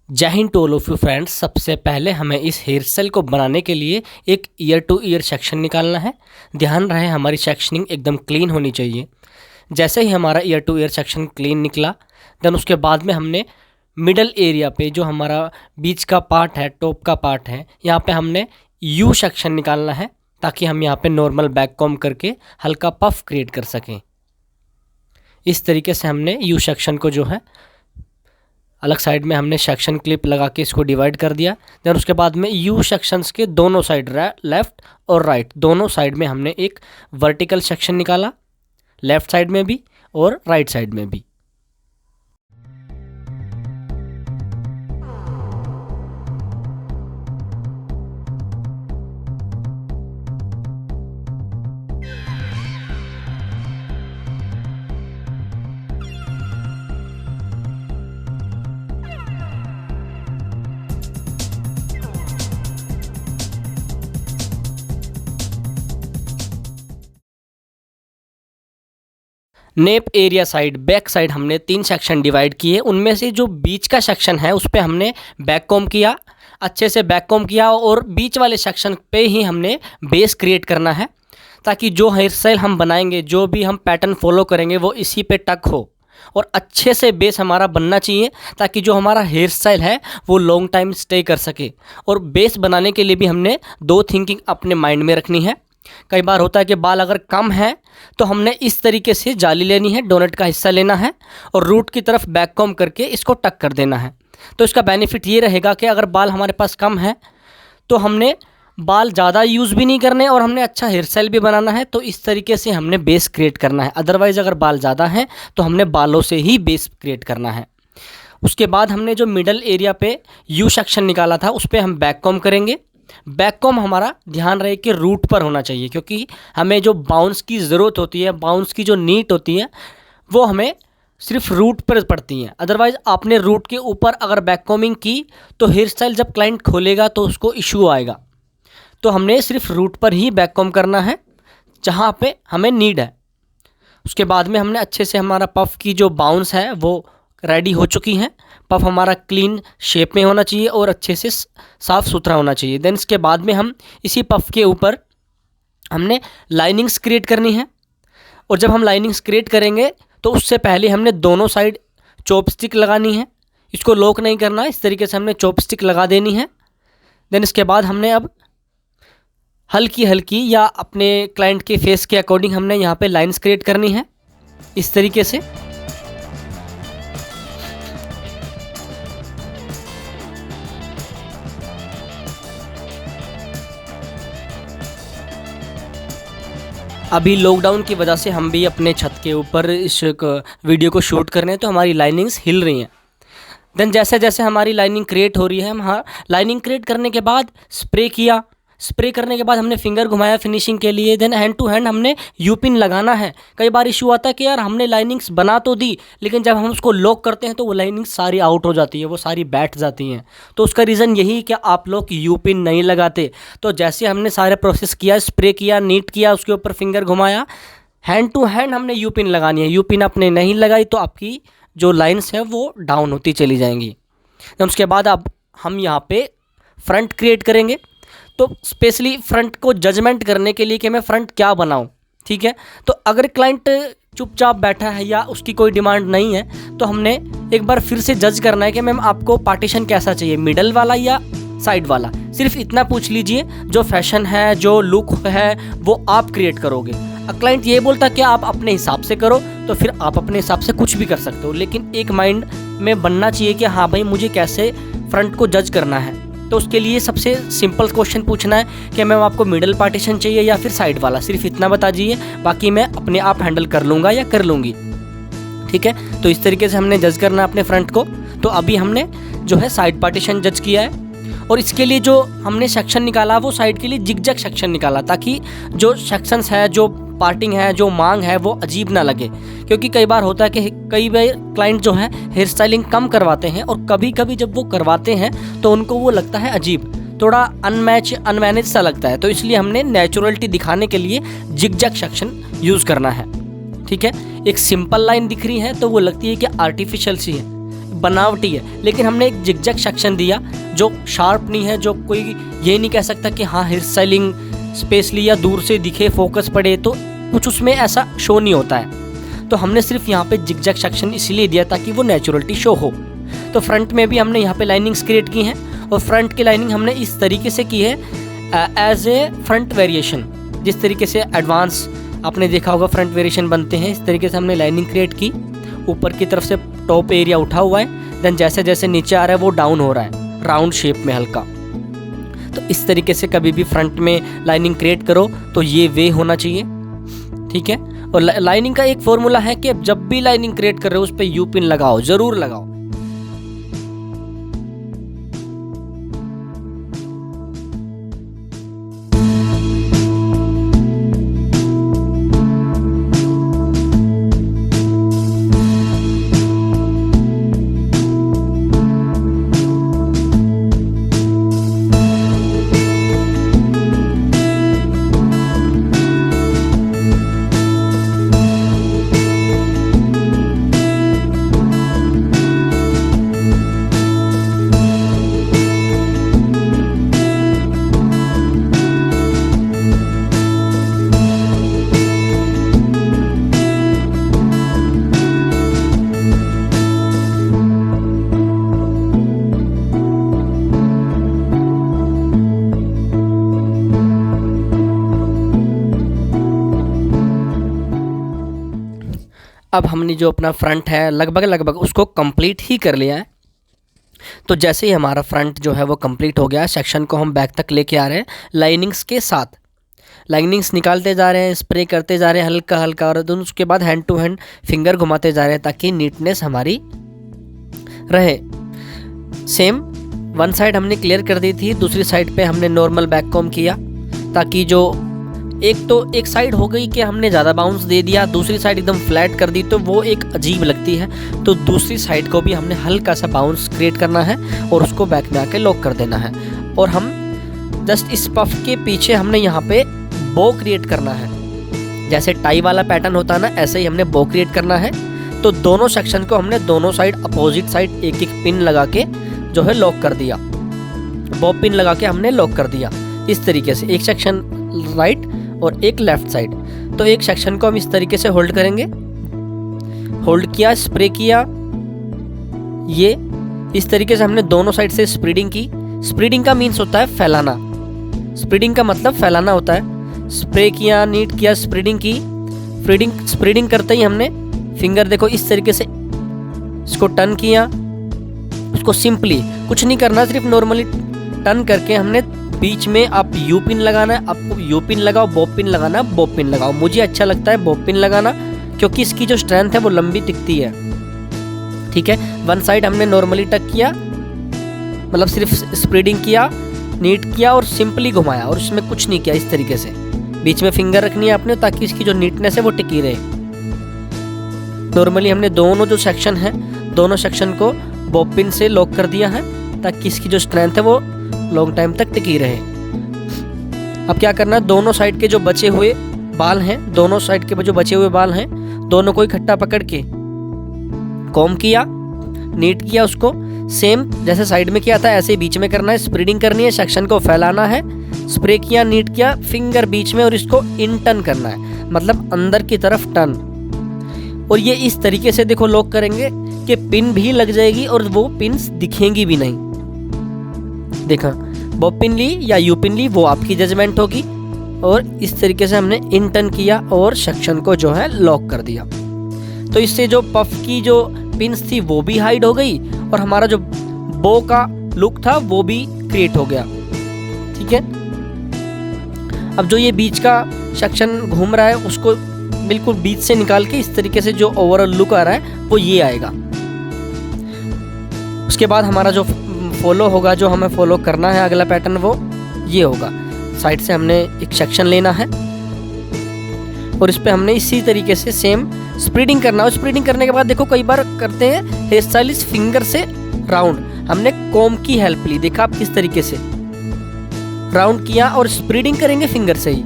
जय हिंद to all of you friends. सबसे पहले हमें इस हेयर स्टाइल को बनाने के लिए एक ईयर टू ईयर सेक्शन निकालना है। ध्यान रहे हमारी सेक्शनिंग एकदम क्लीन होनी चाहिए। जैसे ही हमारा year two year section clean निकला, देन उसके बाद में हमने मिडल एरिया पे जो हमारा बीच का पार्ट है, टॉप का पार्ट है, यहाँ पे हमने यू सेक्शन निकालना है ताकि हम यहाँ पे नॉर्मल बैक कॉम्ब करके हल्का पफ क्रिएट कर सकें। इस तरीके से हमने यू सेक्शन को जो है अलग साइड में हमने सेक्शन क्लिप लगा के इसको डिवाइड कर दिया। देन उसके बाद में यू सेक्शंस के दोनों साइड लेफ़्ट और राइट दोनों साइड में हमने एक वर्टिकल सेक्शन निकाला, लेफ़्ट साइड में भी और राइट साइड में भी। Nape area side, back side हमने 3 सेक्शन डिवाइड किए। उनमें से जो बीच का सेक्शन है उस पे हमने बैक कॉम्ब किया, अच्छे से बैक कॉम्ब किया और बीच वाले सेक्शन पे ही हमने बेस क्रिएट करना है ताकि जो हेयर स्टाइल हम बनाएंगे, जो भी हम पैटर्न फॉलो करेंगे वो इसी पे टक हो और अच्छे से बेस हमारा बनना चाहिए ताकि जो हमारा हेयर स्टाइल है वो लॉन्ग टाइम स्टे कर सके। और बेस बनाने के लिए भी हमने 2 थिंकिंग अपने माइंड में रखनी है। कई बार होता है कि बाल अगर कम है तो हमने इस तरीके से जाली लेनी है, डोनट का हिस्सा लेना है और रूट की तरफ बैक कॉम्ब करके इसको टक कर देना है। तो इसका बेनिफिट ये रहेगा कि अगर बाल हमारे पास कम है तो हमने बाल ज़्यादा यूज़ भी नहीं करने और हमने अच्छा हेयर स्टाइल भी बनाना है। तो इस तरीके से हमने बेस क्रिएट करना है। अदरवाइज़ अगर बाल ज़्यादा हैं तो हमने बालों से ही बेस क्रिएट करना है। उसके बाद हमने जो मिडल एरिया पे यू सेक्शन निकाला था उस पर हम बैक कॉम्ब करेंगे। बैक कॉम्ब हमारा ध्यान रहे कि रूट पर होना चाहिए क्योंकि हमें जो बाउंस की ज़रूरत होती है, बाउंस की जो नीड होती है वो हमें सिर्फ रूट पर पड़ती हैं। अदरवाइज़ आपने रूट के ऊपर अगर बैक कॉम्बिंग की तो हेयर स्टाइल जब क्लाइंट खोलेगा तो उसको इशू आएगा। तो हमने सिर्फ रूट पर ही बैक कॉम्ब करना है जहाँ पे हमें नीड है। उसके बाद में हमने अच्छे से हमारा पफ की जो बाउंस है वो रेडी हो चुकी हैं। पफ हमारा क्लीन शेप में होना चाहिए और अच्छे से साफ़ सुथरा होना चाहिए। देन इसके बाद में हम इसी पफ के ऊपर हमने लाइनिंग्स क्रिएट करनी है। और जब हम लाइनिंग्स क्रिएट करेंगे तो उससे पहले हमने दोनों साइड चॉपस्टिक लगानी है। इसको लॉक नहीं करना, इस तरीके से हमने चॉपस्टिक लगा देनी है। देन इसके बाद हमने अब हल्की हल्की या अपने क्लाइंट के फेस के अकॉर्डिंग हमने यहाँ पे लाइन्स क्रिएट करनी है इस तरीके से। अभी लॉकडाउन की वजह से हम भी अपने छत के ऊपर इस वीडियो को शूट कर रहे हैं तो हमारी लाइनिंग्स हिल रही हैं। देन जैसे जैसे हमारी लाइनिंग क्रिएट हो रही है, हम लाइनिंग क्रिएट करने के बाद स्प्रे किया। स्प्रे करने के बाद हमने फिंगर घुमाया फिनिशिंग के लिए। देन हैंड टू हैंड हमने यू पिन लगाना है। कई बार इशू आता है कि यार हमने लाइनिंग्स बना तो दी लेकिन जब हम उसको लॉक करते हैं तो वो लाइनिंग्स सारी आउट हो जाती है, वो सारी बैठ जाती हैं। तो उसका रीज़न यही कि आप लोग यू पिन नहीं लगाते। तो जैसे हमने सारे प्रोसेस किया, स्प्रे किया, नीट किया, उसके ऊपर फिंगर घुमाया, हैंड टू हैंड हमने यू पिन लगानी है। यू पिन आपने नहीं लगाई तो आपकी जो लाइन्स हैं वो डाउन होती चली जाएंगी। तो उसके बाद अब हम यहाँ पे फ्रंट क्रिएट करेंगे। तो स्पेशली फ्रंट को जजमेंट करने के लिए कि मैं फ्रंट क्या बनाऊं, ठीक है। तो अगर क्लाइंट चुपचाप बैठा है या उसकी कोई डिमांड नहीं है तो हमने एक बार फिर से जज करना है कि मैम आपको पार्टीशन कैसा चाहिए, मिडल वाला या साइड वाला। सिर्फ इतना पूछ लीजिए, जो फैशन है, जो लुक है वो आप क्रिएट करोगे। क्लाइंट ये बोलता कि आप अपने हिसाब से करो तो फिर आप अपने हिसाब से कुछ भी कर सकते हो, लेकिन एक माइंड में बनना चाहिए कि हाँ भाई मुझे कैसे फ्रंट को जज करना है। तो उसके लिए सबसे सिंपल क्वेश्चन पूछना है कि मैम आपको मिडल पार्टीशन चाहिए या फिर साइड वाला, सिर्फ इतना बता दीजिए, बाकी मैं अपने आप हैंडल कर लूँगा या कर लूँगी, ठीक है। तो इस तरीके से हमने जज करना है अपने फ्रंट को। तो अभी हमने जो है साइड पार्टीशन जज किया है और इसके लिए जो हमने सेक्शन निकाला वो साइड के लिए जिगजैग सेक्शन निकाला ताकि जो सेक्शंस है, जो पार्टिंग है, जो मांग है वो अजीब ना लगे। क्योंकि कई बार होता है कि कई बार क्लाइंट जो है हेयर स्टाइलिंग कम करवाते हैं और कभी कभी जब वो करवाते हैं तो उनको वो लगता है अजीब, थोड़ा अनमैनेज सा लगता है। तो इसलिए हमने नेचुरलिटी दिखाने के लिए जिगजैग सेक्शन यूज़ करना है, ठीक है। एक सिंपल लाइन दिख रही है तो वो लगती है कि आर्टिफिशियल सी है, बनावटी है, लेकिन हमने एक जिगजैग सेक्शन दिया जो शार्प नहीं है, जो कोई ये नहीं कह सकता कि हाँ हेयर स्टाइलिंग स्पेशली या दूर से दिखे फोकस पड़े, तो कुछ उसमें ऐसा शो नहीं होता है। तो हमने सिर्फ यहाँ पे जिगजैग सेक्शन इसलिए दिया ताकि वो नेचुरलिटी शो हो। तो फ्रंट में भी हमने यहाँ पे लाइनिंग्स क्रिएट की हैं, और फ्रंट की लाइनिंग हमने इस तरीके से की है एज ए फ्रंट वेरिएशन। जिस तरीके से एडवांस आपने देखा होगा फ्रंट वेरिएशन बनते हैं, इस तरीके से हमने लाइनिंग क्रिएट की। ऊपर की तरफ से टॉप एरिया उठा हुआ है, देन जैसे जैसे नीचे आ रहा है वो डाउन हो रहा है राउंड शेप में हल्का। तो इस तरीके से कभी भी फ्रंट में लाइनिंग क्रिएट करो तो ये वे होना चाहिए, ठीक है। और लाइनिंग का एक फॉर्मूला है कि जब भी लाइनिंग क्रिएट कर रहे हो उस पर यू पिन लगाओ, जरूर लगाओ। अब हमने जो अपना फ्रंट है लगभग उसको कंप्लीट ही कर लिया है। तो जैसे ही हमारा फ्रंट जो है वो कंप्लीट हो गया, सेक्शन को हम बैक तक लेके आ रहे हैं लाइनिंग्स के साथ। लाइनिंग्स निकालते जा रहे हैं, स्प्रे करते जा रहे हैं हल्का हल्का, और दोनों उसके बाद हैंड टू हैंड फिंगर घुमाते जा रहे हैं ताकि नीटनेस हमारी रहे। सेम वन साइड हमने क्लियर कर दी थी, दूसरी साइड पे हमने नॉर्मल बैक कॉम किया ताकि जो एक साइड हो गई कि हमने ज़्यादा बाउंस दे दिया, दूसरी साइड एकदम फ्लैट कर दी तो वो एक अजीब लगती है। तो दूसरी साइड को भी हमने हल्का सा बाउंस क्रिएट करना है और उसको बैक में आके लॉक कर देना है। और हम जस्ट इस पफ के पीछे हमने यहाँ पे बो क्रिएट करना है। जैसे टाई वाला पैटर्न होता है ना, ऐसे ही हमने बो क्रिएट करना है। तो दोनों सेक्शन को हमने दोनों साइड अपोजिट साइड एक एक पिन लगा के जो है लॉक कर दिया, बो पिन लगा के हमने लॉक कर दिया इस तरीके से। एक सेक्शन राइट और एक लेफ्ट साइड। तो एक सेक्शन को हम इस तरीके से होल्ड करेंगे, होल्ड किया, स्प्रे किया, ये इस तरीके से हमने दोनों साइड से स्प्रेडिंग की। स्प्रेडिंग का मीन्स होता है फैलाना, स्प्रेडिंग का मतलब फैलाना होता है। स्प्रे किया, नीट किया, स्प्रेडिंग की। स्प्रेडिंग करते ही हमने फिंगर देखो इस तरीके से इसको टर्न किया, उसको सिंपली कुछ नहीं करना, सिर्फ नॉर्मली टर्न करके हमने बीच में आप यू पिन लगाना है, आपको यू पिन लगाओ, बॉब पिन लगाना है, बॉब पिन लगाओ। मुझे अच्छा लगता है बॉब पिन लगाना क्योंकि इसकी जो स्ट्रेंथ है वो लंबी टिकती है, ठीक है। वन साइड हमने नॉर्मली टक किया, मतलब सिर्फ स्प्रेडिंग किया, नीट किया और सिंपली घुमाया और उसमें कुछ नहीं किया। इस तरीके से बीच में फिंगर रखनी है आपने ताकि इसकी जो नीटनेस है वो टिकी रहे। नॉर्मली हमने दोनों जो सेक्शन है दोनों सेक्शन को बॉब पिन से लॉक कर दिया है ताकि इसकी जो स्ट्रेंथ है वो लॉन्ग टाइम तक टिकी रहे। अब क्या करना है, दोनों साइड के जो बचे हुए बाल हैं, दोनों साइड के जो बचे हुए बाल हैं दोनों को इकट्ठा पकड़ के कॉम किया, नीट किया, उसको सेम जैसे साइड में किया था ऐसे ही बीच में करना है। स्प्रेडिंग करनी है, सेक्शन को फैलाना है, स्प्रे किया, नीट किया, फिंगर बीच में और इसको इन टर्न करना है, मतलब अंदर की तरफ टर्न। और ये इस तरीके से देखो लॉक करेंगे कि पिन भी लग जाएगी और वो पिन्स दिखेंगी भी नहीं। देखा, बॉब पिन ली या यू पिन ली वो आपकी जजमेंट होगी। और इस तरीके से हमने इन टर्न किया और सेक्शन को जो है लॉक कर दिया। तो इससे जो पफ की जो पिन्स थी वो भी हाइड हो गई और हमारा जो बो का लुक था वो भी क्रिएट हो गया, ठीक है। अब जो ये बीच का सेक्शन घूम रहा है उसको बिल्कुल बीच से निकाल के इस तरीके से जो ओवरऑल लुक आ रहा है वो ये आएगा। उसके बाद हमारा जो फॉलो होगा, जो हमें फॉलो करना है अगला पैटर्न वो ये होगा। साइड से हमने एक सेक्शन लेना है और इस पे हमने इसी तरीके से सेम स्प्रेडिंग करना है। स्प्रेडिंग करने के बाद देखो कई बार करते हैं हेयर स्टाइलिस्ट फिंगर से राउंड, हमने कॉम की हेल्प ली, देखा आप किस तरीके से राउंड किया और स्प्रेडिंग करेंगे फिंगर से ही।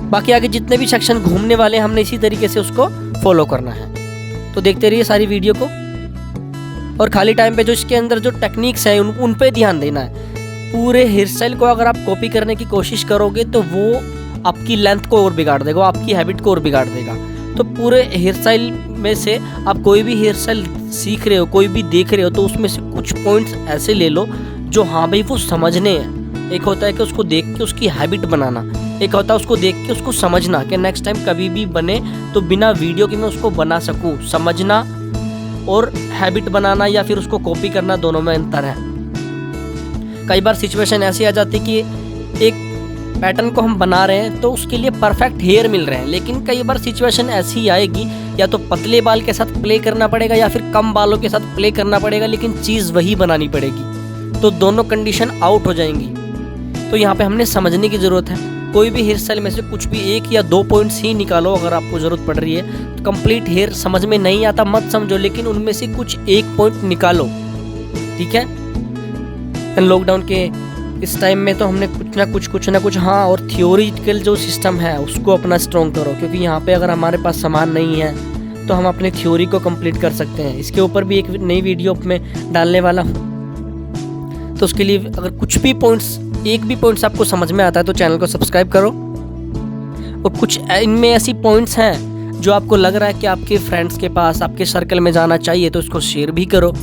बाकी आगे जितने भी सेक्शन घूमने वाले हमने इसी तरीके से उसको फॉलो करना है। तो देखते रहिए सारी वीडियो को। और खाली टाइम पे जो इसके अंदर जो टेक्निक्स हैं उन पे ध्यान देना है। पूरे हेयर स्टाइल को अगर आप कॉपी करने की कोशिश करोगे तो वो आपकी लेंथ को और बिगाड़ देगा, आपकी हैबिट को और बिगाड़ देगा। तो पूरे हेयर स्टाइल में से आप कोई भी हेयर स्टाइल सीख रहे हो, कोई भी देख रहे हो, तो उसमें से कुछ पॉइंट्स ऐसे ले लो जो हाँ भाई वो समझने हैं। एक होता है कि उसको देख के उसकी हैबिट बनाना, एक होता है उसको देख के उसको समझना कि नेक्स्ट टाइम कभी भी बने तो बिना वीडियो के मैं उसको बना सकूं। समझना और हैबिट बनाना या फिर उसको कॉपी करना, दोनों में अंतर है। कई बार सिचुएशन ऐसी आ जाती है कि एक पैटर्न को हम बना रहे हैं तो उसके लिए परफेक्ट हेयर मिल रहे हैं, लेकिन कई बार सिचुएशन ऐसी आएगी या तो पतले बाल के साथ प्ले करना पड़ेगा या फिर कम बालों के साथ प्ले करना पड़ेगा, लेकिन चीज़ वही बनानी पड़ेगी। तो दोनों कंडीशन आउट हो जाएंगी। तो यहाँ पे हमने समझने की ज़रूरत है। कोई भी हेयर स्टाइल में से कुछ भी 1 या 2 पॉइंट्स ही निकालो अगर आपको ज़रूरत पड़ रही है। तो कंप्लीट हेयर समझ में नहीं आता मत समझो, लेकिन उनमें से कुछ 1 पॉइंट निकालो, ठीक है। लॉकडाउन के इस टाइम में तो हमने कुछ ना कुछ हाँ, और थियोरिटिकल जो सिस्टम है उसको अपना स्ट्रॉन्ग करो, क्योंकि यहाँ पे अगर हमारे पास सामान नहीं है तो हम अपने थ्योरी को कंप्लीट कर सकते हैं। इसके ऊपर भी एक नई वीडियो में डालने वाला हूँ। तो उसके लिए अगर कुछ भी पॉइंट्स, एक भी पॉइंट्स आपको समझ में आता है तो चैनल को सब्सक्राइब करो। और कुछ इनमें ऐसी पॉइंट्स हैं जो आपको लग रहा है कि आपके फ्रेंड्स के पास, आपके सर्कल में जाना चाहिए, तो उसको शेयर भी करो।